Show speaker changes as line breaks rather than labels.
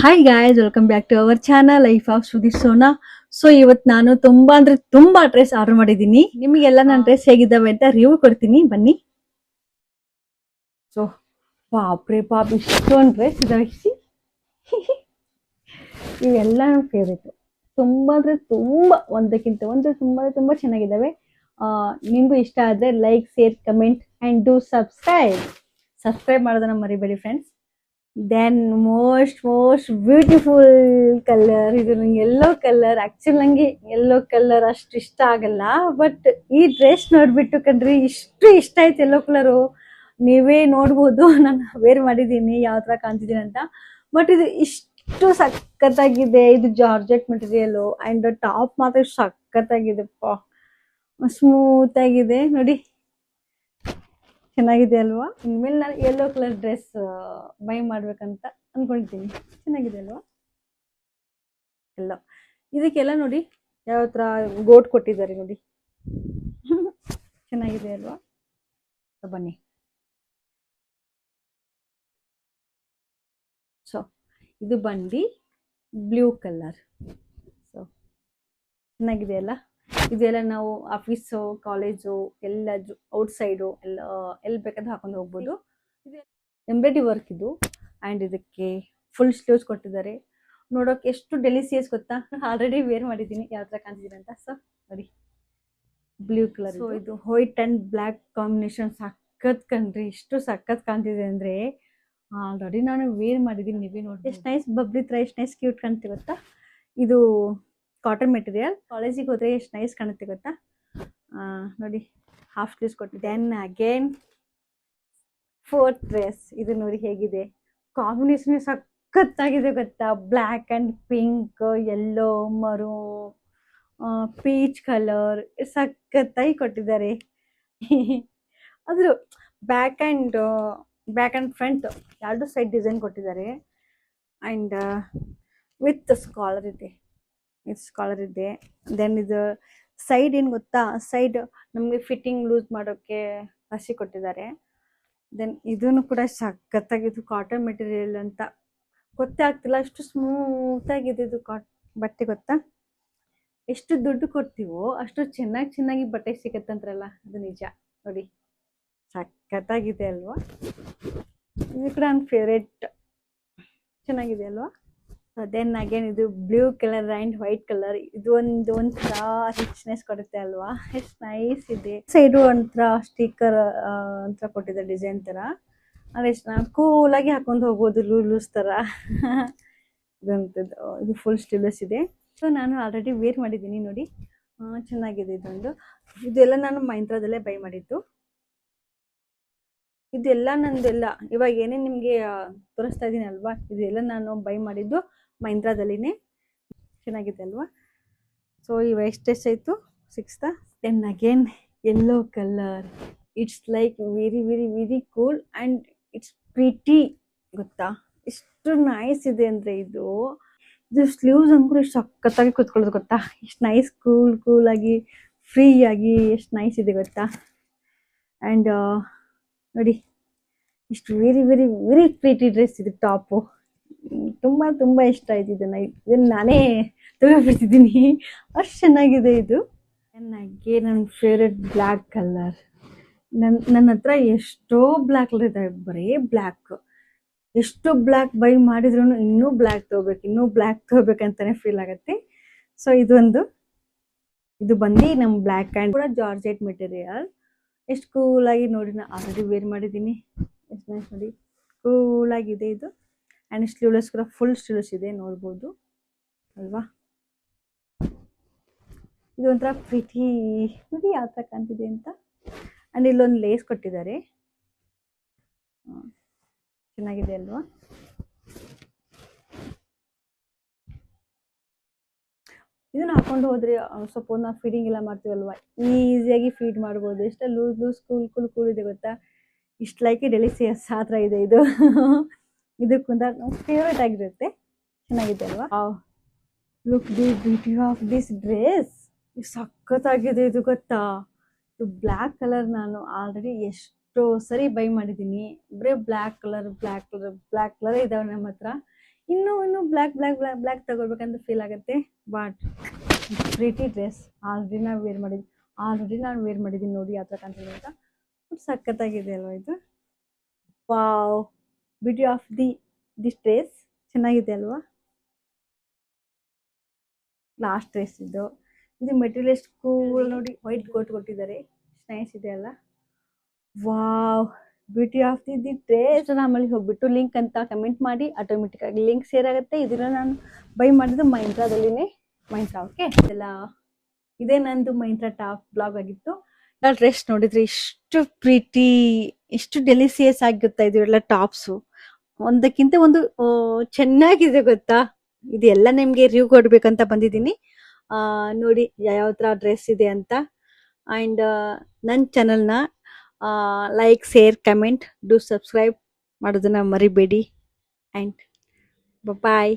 Hi guys, welcome back to our channel life of Shruti Sona. So ಇವತ್ತು ನಾನು ತುಂಬಾ ಅಂದ್ರೆ ತುಂಬಾ ಡ್ರೆಸ್ ಆರ್ಡರ್ ಮಾಡಿದ್ದೀನಿ. ನಿಮಗೆಲ್ಲ ನನ್ನ ಡ್ರೆಸ್ ಹೇಗಿದ್ದಾವೆ ಅಂತ ರಿವ್ಯೂ ಕೊಡ್ತೀನಿ, ಬನ್ನಿ. ಸೊ ಬಾಪ್ರೆ ಪಾಪ್, ಇಷ್ಟೊಂದು ಡ್ರೆಸ್ ಇದಾವೆ. ಇವೆಲ್ಲ ನನ್ನ ಫೇವ್ರೇಟ್. ತುಂಬಾ ಅಂದ್ರೆ ತುಂಬಾ, ಒಂದಕ್ಕಿಂತ ಒಂದು ತುಂಬಾ ಚೆನ್ನಾಗಿದ್ದಾವೆ. ನಿಮಗೂ ಇಷ್ಟ ಆದ್ರೆ like, share, comment and do subscribe ಮಾಡೋದನ್ನ ಮರಿಬೇಡಿ friends. Then most beautiful colour ಇದು, ನಂಗೆ ಯೆಲ್ಲೋ ಕಲರ್. ಆಕ್ಚುಲಿ ನಂಗೆ ಯೆಲ್ಲೋ ಕಲರ್ ಅಷ್ಟು ಇಷ್ಟ ಆಗಲ್ಲ, ಬಟ್ ಈ ಡ್ರೆಸ್ ನೋಡ್ಬಿಟ್ಟು ಕಣ್ರಿ ಇಷ್ಟು ಇಷ್ಟ ಆಯ್ತು ಯೆಲ್ಲೋ ಕಲರು. ನೀವೇ ನೋಡ್ಬೋದು ನಾನು ವೇರ್ ಮಾಡಿದ್ದೀನಿ ಯಾವ ತರ ಕಾಣ್ತಿದ್ದೀನಿ ಅಂತ. ಬಟ್ ಇದು ಇಷ್ಟು ಸಖತ್ತಾಗಿದೆ. ಇದು ಜಾರ್ಜೆಟ್ ಮೆಟೀರಿಯಲ್ ಅಂಡ್ ಟಾಪ್ ಮಾತ್ರ ಸಖತ್ತಾಗಿದೆ, ಸ್ಮೂತ್ ಆಗಿದೆ ನೋಡಿ, ಚೆನ್ನಾಗಿದೆ ಅಲ್ವಾ. ಇನ್ಮೇಲೆ ನಾನು ಯೆಲ್ಲೋ ಕಲರ್ ಡ್ರೆಸ್ ಬೈ ಮಾಡ್ಬೇಕಂತ ಅನ್ಕೊಳ್ತೀನಿ. ಚೆನ್ನಾಗಿದೆ ಅಲ್ವಾ ಎಲ್ಲ. ಇದಕ್ಕೆಲ್ಲ ನೋಡಿ ಯಾವ ತರ ಗೋಟ್ ಕೊಟ್ಟಿದ್ದಾರೆ ನೋಡಿ. ಚೆನ್ನಾಗಿದೆ ಅಲ್ವಾ. ಬನ್ನಿ. ಸೊ ಇದು ಬಂದು ಬ್ಲೂ ಕಲರ್. ಸೊ ಚೆನ್ನಾಗಿದೆ ಅಲ್ಲ. ಇದೆಲ್ಲ ನಾವು ಆಫೀಸು, ಕಾಲೇಜು, ಎಲ್ಲ ಔಟ್ಸೈಡು ಎಲ್ಲ ಎಲ್ಲಿ ಬೇಕಾದ್ರೂ ಹಾಕೊಂಡು ಹೋಗ್ಬೋದು. ಇದು ಎಂಬ್ರಾಯ್ಡ್ರಿ ವರ್ಕ್ ಇದು. ಆ್ಯಂಡ್ ಇದಕ್ಕೆ ಫುಲ್ ಸ್ಲೀವ್ಸ್ ಕೊಟ್ಟಿದ್ದಾರೆ. ನೋಡೋಕೆ ಎಷ್ಟು ಡೆಲಿಸಿಯಸ್ ಗೊತ್ತಾ. ಆಲ್ರೆಡಿ ವೇರ್ ಮಾಡಿದ್ದೀನಿ ಯಾವ ಥರ ಕಾಣ್ತಿದ್ದೀನಿ ಅಂತ. ಸೊ ನೋಡಿ, ಬ್ಲೂ ಕಲರ್. ಸೊ ಇದು ವೈಟ್ ಆ್ಯಂಡ್ ಬ್ಲ್ಯಾಕ್ ಕಾಂಬಿನೇಷನ್ ಸಖತ್ ಕಣ್ರಿ. ಇಷ್ಟು ಸಖತ್ ಕಾಣ್ತಿದೆ ಅಂದರೆ ಆಲ್ರೆಡಿ ನಾನು ವೇರ್ ಮಾಡಿದ್ದೀನಿ, ನೀವೇ ನೋಡಿ. ಎಷ್ಟು ನೈಸ್ ಬಬ್ಲಿ ಥರ, ಎಷ್ಟು ನೈಸ್ ಕ್ಯೂಟ್ ಕಾಣ್ತೀವಿ ಗೊತ್ತಾ. ಇದು ಕಾಟನ್ ಮೆಟೀರಿಯಲ್. ಕಾಲೇಜಿಗೆ ಹೋದ್ರೆ ಎಷ್ಟು ನೈಸ್ ಕಾಣುತ್ತೆ ಗೊತ್ತಾ. ನೋಡಿ, ಹಾಫ್ ಸ್ಲೀವ್ಸ್ ಕೊಟ್ಟಿದೆ. Then again fourth dress. ಇದು ನೋಡಿ ಹೇಗಿದೆ, ಕಾಂಬಿನೇಷನ್ ಸಖತ್ತಾಗಿದೆ ಗೊತ್ತಾ. Black and pink, yellow, maroon, peach colour ಸಖತ್ತಾಗಿ ಕೊಟ್ಟಿದ್ದಾರೆ. ಅದ್ರ ಬ್ಯಾಕ್ ಆ್ಯಂಡ್ ಫ್ರಂಟ್ ಎರಡು ಸೈಡ್ ಡಿಸೈನ್ ಕೊಟ್ಟಿದ್ದಾರೆ. ಆ್ಯಂಡ್ ವಿತ್ ಸ್ಕಾಲರ್ ಇದೆ. ದೆನ್ ಇದು ಸೈಡ್ ಏನು ಗೊತ್ತಾ, ಸೈಡ್ ನಮಗೆ ಫಿಟ್ಟಿಂಗ್ ಲೂಸ್ ಮಾಡೋಕ್ಕೆ ಹಸಿ ಕೊಟ್ಟಿದ್ದಾರೆ. ದೆನ್ ಇದನ್ನು ಕೂಡ ಸಖತ್ತಾಗಿದ್ದು ಕಾಟನ್ ಮೆಟೀರಿಯಲ್ ಅಂತ ಗೊತ್ತೇ ಆಗ್ತಿಲ್ಲ, ಅಷ್ಟು ಸ್ಮೂತ್ ಆಗಿದೆ ಇದು ಬಟ್ಟೆ ಗೊತ್ತಾ. ಎಷ್ಟು ದುಡ್ಡು ಕೊಡ್ತೀವೋ ಅಷ್ಟು ಚೆನ್ನಾಗಿ ಬಟ್ಟೆ ಸಿಗತ್ತಂತ್ರಲ್ಲ, ಅದು ನಿಜ. ನೋಡಿ ಸಖತ್ತಾಗಿದೆ ಅಲ್ವಾ. ಇದು ಕೂಡ ನನ್ನ ಫೇವ್ರೇಟ್, ಚೆನ್ನಾಗಿದೆ ಅಲ್ವಾ. ದೆನ್ ಅಗೇನ್ ಇದು blue colour and white colour. ಇದು ಒಂಥರ ರಿಚ್ನೆಸ್ ಕೊಡುತ್ತೆ ಅಲ್ವಾ, ಎಷ್ಟು ನೈಸ್ ಇದೆ. ಸೈಡು ಒಂಥರ ಸ್ಟಿಕ್ಕರ್ ಅಂತ ಕೊಟ್ಟಿದೆ ಡಿಸೈನ್ ಥರ. ಅದು ಎಷ್ಟು ಕೂಲಾಗಿ ಹಾಕೊಂಡು ಹೋಗ್ಬೋದು, ಲೂಸ್ ಥರ. ಇದಂಥದ್ದು ಇದು ಫುಲ್ ಸ್ಲೀವ್ಲೆಸ್ ಇದೆ. ಸೊ ನಾನು ಆಲ್ರೆಡಿ ವೇರ್ ಮಾಡಿದ್ದೀನಿ ನೋಡಿ, ಚೆನ್ನಾಗಿದೆ ಇದೆಲ್ಲ ನಾನು ಮೈಂತ್ರಾದಲ್ಲೇ ಬೈ ಮಾಡಿದ್ದು. ಇದೆಲ್ಲ ನಂದೆಲ್ಲ ಇವಾಗ ಏನೇನು ನಿಮಗೆ ತೋರಿಸ್ತಾ ಇದ್ದೀನಿ ಅಲ್ವಾ, ಇದೆಲ್ಲ ನಾನು ಬೈ ಮಾಡಿದ್ದು ಮೈಂತ್ರಾದಲ್ಲಿನೇ. ಚೆನ್ನಾಗಿದೆ ಅಲ್ವಾ. ಸೊ ಇವ ಎಷ್ಟಾಯಿತು, 6th. Then again yellow colour. It's like very cool and it's pretty ಗೊತ್ತಾ. ಎಷ್ಟು ನೈಸ್ ಇದೆ ಅಂದರೆ ಇದು ಸ್ಲೀವ್ಸ್ ಅಂದ್ರೂ ಎಷ್ಟು ಸಖತ್ತಾಗಿ ಕೂತ್ಕೊಳ್ಳೋದು ಗೊತ್ತಾ. ಎಷ್ಟು ನೈಸ್ ಕೂಲಾಗಿ ಫ್ರೀಯಾಗಿ ಎಷ್ಟು ನೈಸ್ ಇದೆ ಗೊತ್ತಾ. ಆ್ಯಂಡ್ ನೋಡಿ, ಇಷ್ಟು ವೆರಿ ಪ್ರಿಟಿ ಡ್ರೆಸ್ ಇದು. ಟಾಪು ತುಂಬ ಇಷ್ಟ ಆಯ್ತು. ಇದನ್ನು ನಾನೇ ತಗೊಂಡ್ಬಿಡ್ತಿದ್ದೀನಿ, ಅಷ್ಟು ಚೆನ್ನಾಗಿದೆ ಇದು. ನನಗೆ ನನ್ನ ಫೇವ್ರೆಟ್ ಬ್ಲ್ಯಾಕ್ ಕಲರ್. ನನ್ನ ಹತ್ರ ಎಷ್ಟೋ ಬ್ಲ್ಯಾಕ್ ಕಲರ್ ಇದ್ದಾವೆ, ಬರೀ ಬ್ಲ್ಯಾಕ್. ಎಷ್ಟು ಬ್ಲ್ಯಾಕ್ ಬೈ ಮಾಡಿದ್ರು ಇನ್ನೂ ಬ್ಲ್ಯಾಕ್ ತೊಗೋಬೇಕಂತಾನೆ ಫೀಲ್ ಆಗುತ್ತೆ. ಸೊ ಇದು ಬಂದು ನಮ್ಮ ಬ್ಲ್ಯಾಕ್ ಆ್ಯಂಡ್ ಕೂಡ ಜಾರ್ಜೆಟ್ ಮೆಟೀರಿಯಲ್. ಎಷ್ಟು ಕೂಲಾಗಿ ನೋಡಿ, ನಾನು ಆಲ್ರೆಡಿ ವೇರ್ ಮಾಡಿದ್ದೀನಿ. ಎಷ್ಟು ನೈಸ್ ನೋಡಿ, ಕೂಲಾಗಿದೆ ಇದು. ಆ್ಯಂಡ್ ಸ್ಲೀವ್ಲೆಸ್ ಕೂಡ ಫುಲ್ ಸ್ಲೀವ್ಲೆಸ್ ಇದೆ, ನೋಡ್ಬೋದು ಅಲ್ವಾ. ಇದು ಒಂಥರ ಪ್ರಿಟಿ ನೋಡಿ ಯಾವ ಥರ ಕಾಣ್ತಿದೆ ಅಂತ. ಆ್ಯಂಡ್ ಇಲ್ಲೊಂದು ಲೇಸ್ ಕೊಟ್ಟಿದ್ದಾರೆ, ಚೆನ್ನಾಗಿದೆ ಅಲ್ವಾ. ಇದನ್ನು ಹಾಕೊಂಡು ಹೋದರೆ ಸ್ವಲ್ಪ ನಾವು ಫೀಡಿಂಗ್ ಎಲ್ಲ ಮಾಡ್ತೀವಲ್ವ, ಈಸಿಯಾಗಿ ಫೀಡ್ ಮಾಡ್ಬೋದು. ಎಷ್ಟು ಲೂಸ್ ಕೂಲ್ ಇದೆ ಗೊತ್ತಾ. ಇಷ್ಟು ಲೈಕ್ ಡೆಲಿಸಿಯಸ್ ಆ ಥರ ಇದೆ ಇದು. ಇದಕ್ಕೊಂದ ಫೇವ್ರೇಟ್ ಆಗಿರುತ್ತೆ, ಚೆನ್ನಾಗಿದೆ ಅಲ್ವಾ. Look the beauty of this dress. ಸಖತ್ತಾಗಿದೆ ಇದು ಗೊತ್ತಾ. ಇದು ಬ್ಲ್ಯಾಕ್ ಕಲರ್ ನಾನು ಆಲ್ರೆಡಿ ಎಷ್ಟೋ ಸರಿ ಬೈ ಮಾಡಿದ್ದೀನಿ. ಬರೀ ಬ್ಲ್ಯಾಕ್ ಕಲರ್ ಇದಾವೆ ನಮ್ಮ ಹತ್ರ. ಇನ್ನು ಬ್ಲ್ಯಾಕ್ ತಗೋಬೇಕಂತ ಫೀಲ್ ಆಗುತ್ತೆ. ಬಟ್ ಪ್ರೀಟಿ ಡ್ರೆಸ್ ಆಲ್ರೆಡಿ ನಾನು ವೇರ್ ಮಾಡಿದ್ದೀನಿ ನೋಡಿ ಯಾವ ಥರ ಕಾಣ್ತಿದೆ ಅಂತ. ಸಖತ್ತಾಗಿದೆ ಅಲ್ವಾ ಇದು. Wow, beauty of this dress ಚೆನ್ನಾಗಿದೆ ಅಲ್ವಾ. ಲಾಸ್ಟ್ ಡ್ರೆಸ್ ಇದು ಮೆಟೀರಿಯಲ್ ಎಷ್ಟು ಕೂಲ್ ನೋಡಿ, ವೈಟ್ ಕೋಟ್ ಕೊಟ್ಟಿದ್ದಾರೆ, ನೈಸ್ ಇದೆ ಅಲ್ಲ. Wow, beauty of the dress. ಆಮೇಲೆ ಹೋಗ್ಬಿಟ್ಟು ಲಿಂಕ್ ಅಂತ ಕಮೆಂಟ್ ಮಾಡಿ, ಆಟೋಮೆಟಿಕ್ ಆಗಿ ಲಿಂಕ್ ಶೇರ್ ಆಗುತ್ತೆ. ಇದನ್ನ ನಾನು ಬೈ ಮಾಡಿದ್ದು ಮೈಂತ್ರಾದಲ್ಲಿನೇ. ಓಕೆ ಎಲ್ಲ ಇದೇ ನಂದು ಮೈಂತ್ರಾ ಟಾಪ್ ಬ್ಲಾಗ್ ಆಗಿತ್ತು. ಡ್ರೆಸ್ ನೋಡಿದ್ರೆ ಇಷ್ಟು ಪ್ರೀಟಿ, ಎಷ್ಟು ಡೆಲಿಸಿಯಸ್ ಆಗಿ ಗೊತ್ತಾ ಇದು ಎಲ್ಲ ಟಾಪ್ಸು. ಒಂದಕ್ಕಿಂತ ಒಂದು ಚೆನ್ನಾಗಿದೆ ಗೊತ್ತಾ. ಇದು ಎಲ್ಲ ನಿಮ್ಗೆ ರಿವ್ಯೂ ಕೊಡ್ಬೇಕಂತ ಬಂದಿದ್ದೀನಿ. ನೋಡಿ ಯಾವ ತರ ಡ್ರೆಸ್ ಇದೆ ಅಂತ. ಅಂಡ್ ನನ್ನ ಚಾನಲ್ನ like, share, comment, do subscribe ಮಾಡೋದನ್ನ ಮರಿಬೇಡಿ. ಅಂಡ್ ಬಾಯ್.